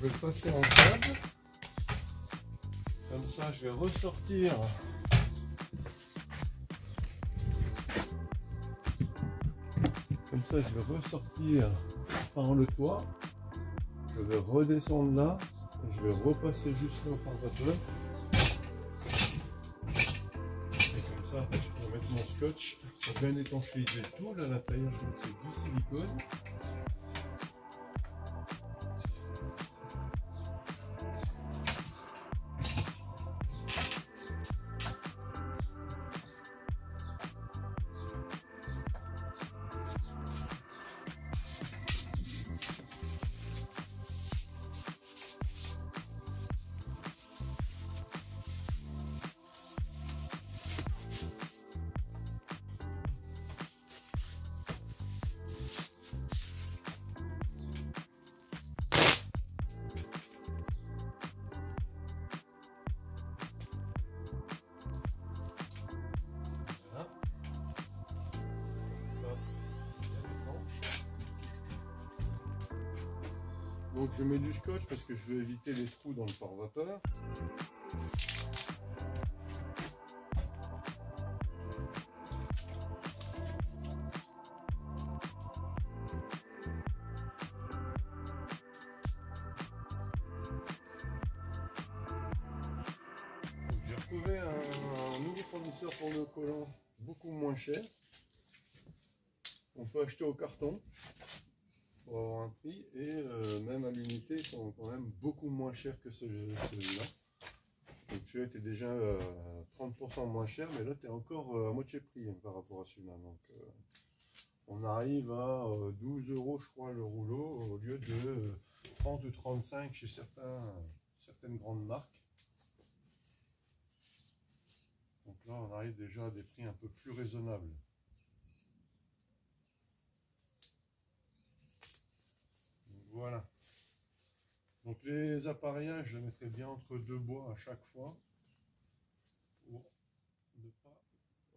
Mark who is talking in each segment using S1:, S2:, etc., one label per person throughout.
S1: vais le passer en table. Comme ça, je vais ressortir par le toit. Je vais redescendre là. Et je vais repasser juste là par vapeur. Et comme ça, après, je peux mettre mon scotch pour bien étanchéiser le tout. Là, à l'intérieur, je vais mettre du silicone. Donc je mets du scotch parce que je veux éviter les trous dans le pare-vapeur. J'ai retrouvé un nouveau fournisseur pour le collant beaucoup moins cher. On peut acheter au carton pour avoir un prix et même à l'unité ils sont quand même beaucoup moins chers que celui-là. Donc celui-là était déjà 30% moins cher, mais là tu es encore à moitié prix par rapport à celui-là. Donc on arrive à 12 € je crois le rouleau au lieu de 30 ou 35 chez certaines grandes marques. Donc là on arrive déjà à des prix un peu plus raisonnables. Voilà. Donc les appareillages, je les mettrai bien entre deux bois à chaque fois pour ne pas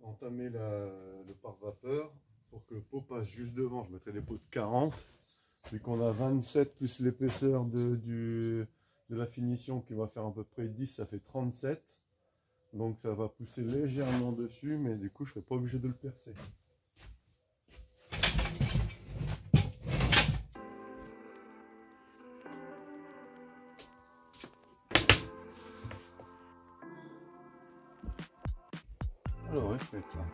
S1: entamer le pare-vapeur. Pour que le pot passe juste devant, je mettrai des pots de 40. Vu qu'on a 27 plus l'épaisseur de la finition qui va faire à peu près 10, ça fait 37. Donc ça va pousser légèrement dessus, mais du coup je ne serai pas obligé de le percer. Alors, ouais, je vais être là.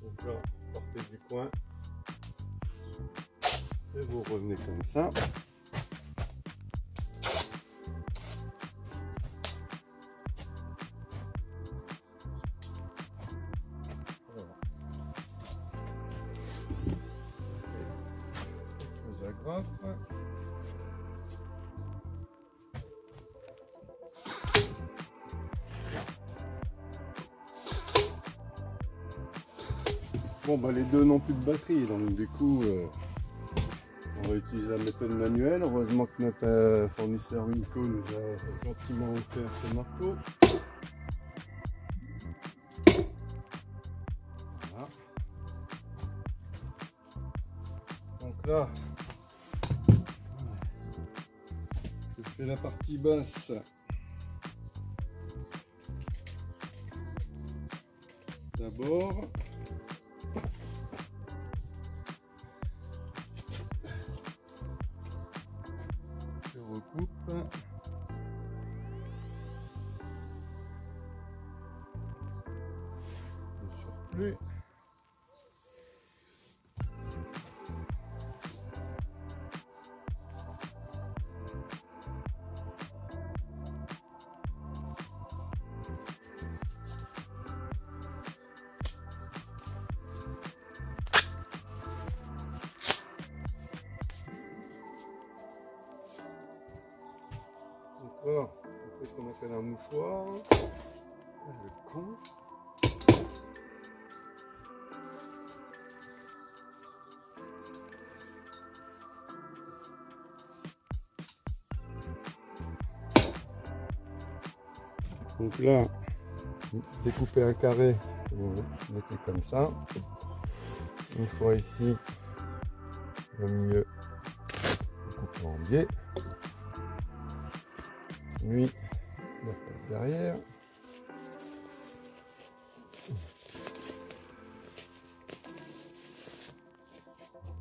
S1: Donc là, partez du coin. Et vous revenez comme ça. Voilà. Quelques agrafes. Bon bah les deux n'ont plus de batterie, donc du coup on va utiliser la méthode manuelle. Heureusement que notre fournisseur Winco nous a gentiment offert ce marteau. Voilà. Donc là, je fais la partie basse. D'abord. Je recoupe. Le surplus. Donc là, on fait ce qu'on appelle un mouchoir. Le con. Donc là, découpez un carré, vous mettez comme ça. Une fois ici, au milieu, vous coupez en biais. Lui, la face derrière.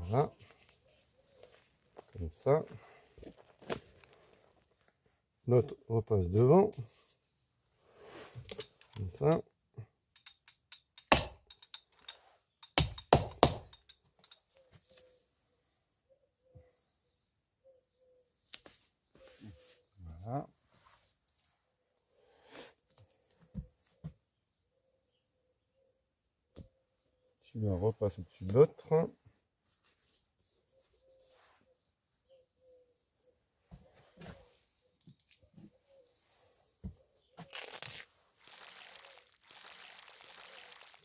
S1: Voilà. Comme ça. L'autre repasse devant. Comme ça. Voilà. Celui-là repasse au-dessus de l'autre.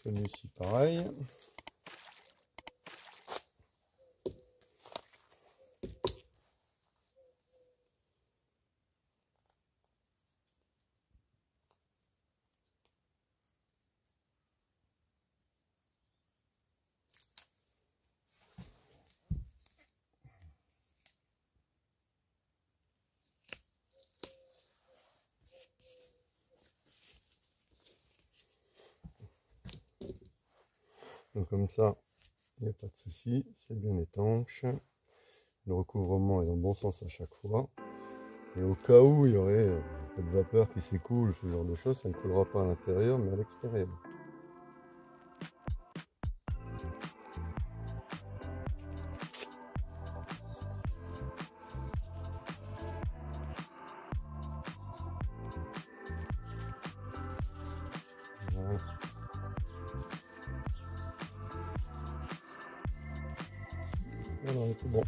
S1: Celui-ci pareil. Donc comme ça, il n'y a pas de souci, c'est bien étanche. Le recouvrement est dans le bon sens à chaque fois. Et au cas où il y aurait un peu de vapeur qui s'écoule, ce genre de choses, ça ne coulera pas à l'intérieur mais à l'extérieur. Voilà. Voilà, on est tout bon.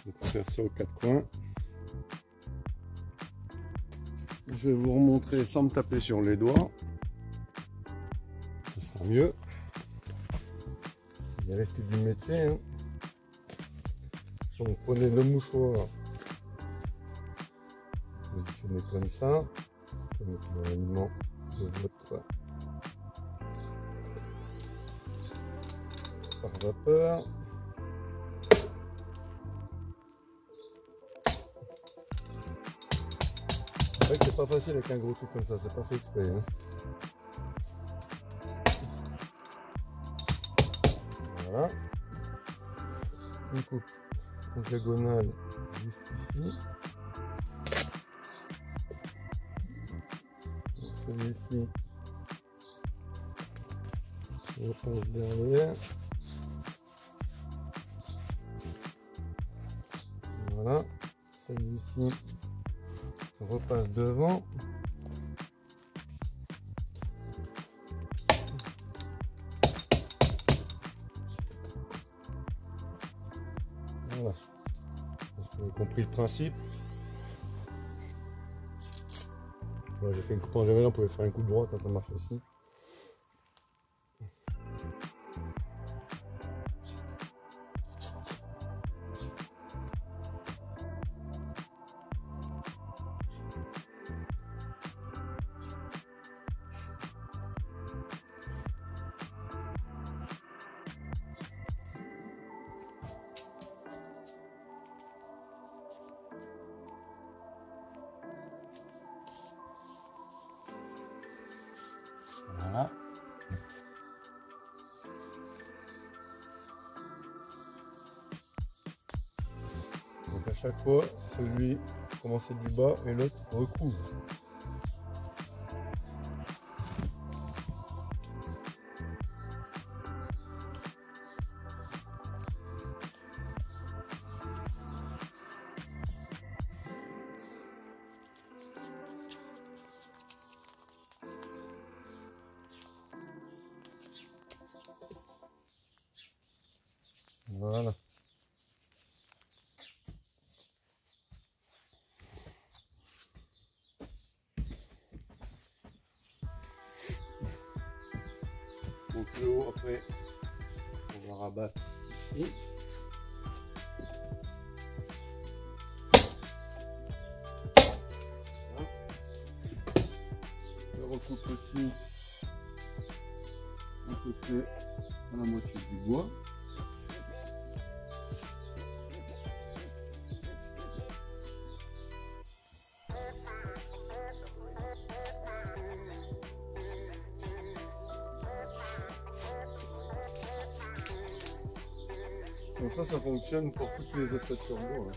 S1: Donc on va faire ça aux quatre coins. Je vais vous remontrer sans me taper sur les doigts. Ce sera mieux. Il y a les risques du métier. Hein. Donc prenez le mouchoir. Positionnez comme ça. Vous mettez l'alignement de votre par vapeur. C'est vrai que c'est pas facile avec un gros truc comme ça, c'est pas fait exprès. Hein. Voilà. Une coupe en diagonale juste ici. Celui-ci repasse derrière. Voilà. Celui-ci repasse devant. Voilà. Est-ce que vous avez compris le principe? Voilà, j'ai fait une coupe en diagonale, on pouvait faire un coup de droite, ça marche aussi. Voilà. Donc à chaque fois, celui commencer du bas et l'autre recouvre. Voilà. rabattre ici. Voilà. Je recoupe aussi un côté à la moitié du bois. Donc ça fonctionne pour toutes les ossature bois.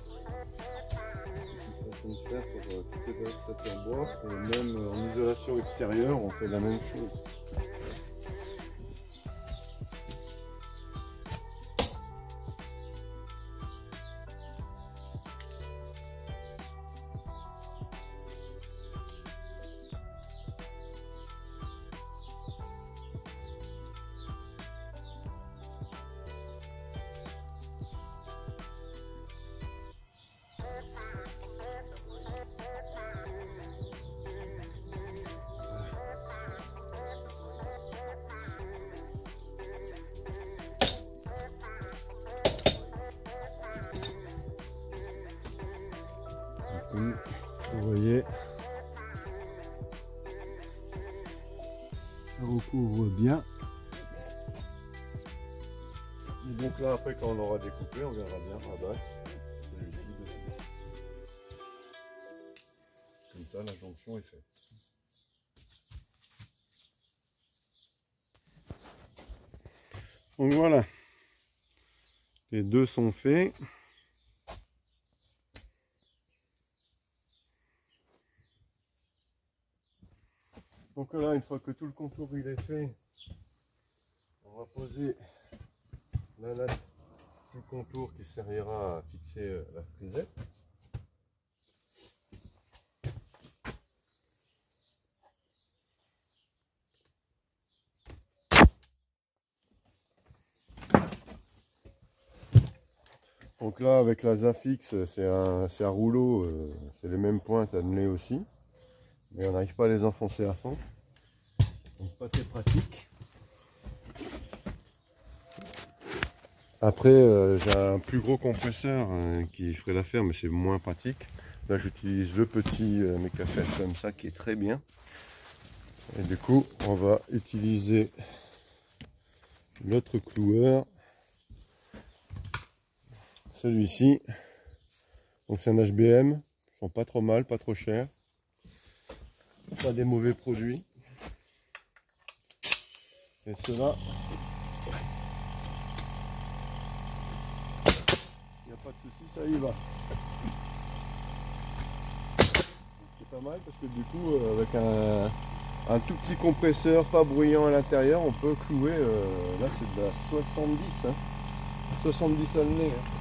S1: Façon de faire pour toutes les ossature bois. Et même en isolation extérieure, on fait la même chose. Vous voyez, ça recouvre bien. Et donc là, après, quand on aura découpé, on viendra bien rabattre celui-ci dessus. Comme ça, la jonction est faite. Donc voilà, les deux sont faits. Donc là, une fois que tout le contour il est fait, on va poser la latte du contour qui servira à fixer la frisette. Donc là, avec la Zafix, c'est un rouleau, c'est les mêmes pointes à donner aussi. Mais on n'arrive pas à les enfoncer à fond. Donc pas très pratique. Après, j'ai un plus gros compresseur qui ferait l'affaire, mais c'est moins pratique. Là, j'utilise le petit Mecafel comme ça, qui est très bien. Et du coup, on va utiliser l'autre cloueur. Celui-ci. Donc c'est un HBM. Ils sont pas trop mal, pas trop chers. Pas des mauvais produits. Et cela, il n'y a pas de souci, ça y va. C'est pas mal parce que du coup, avec un tout petit compresseur pas bruyant à l'intérieur, on peut clouer, là c'est de la 70, hein. 70 à le nez. Hein.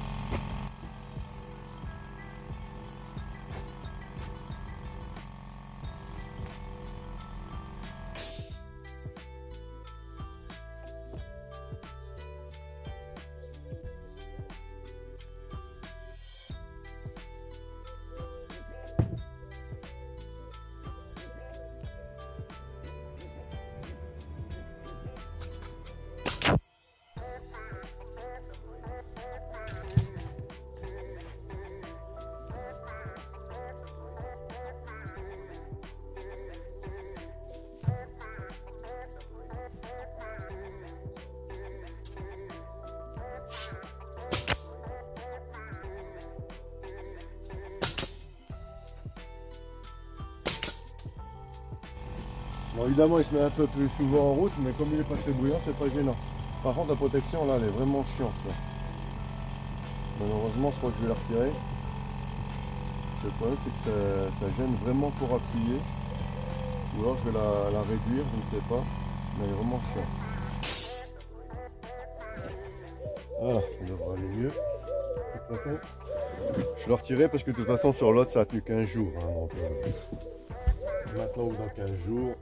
S1: Bon, évidemment, il se met un peu plus souvent en route, mais comme il n'est pas très bruyant, c'est pas gênant. Par contre, la protection là, elle est vraiment chiante. Là. Malheureusement, je crois que je vais la retirer. Le problème, c'est que ça gêne vraiment pour appuyer. Ou alors, je vais la réduire, je ne sais pas. Mais elle est vraiment chiante. Voilà, ça devrait aller mieux. De toute façon, je vais la retirer parce que de toute façon, sur l'autre, ça a tenu 15 jours. Hein, donc, maintenant ou dans 15 jours.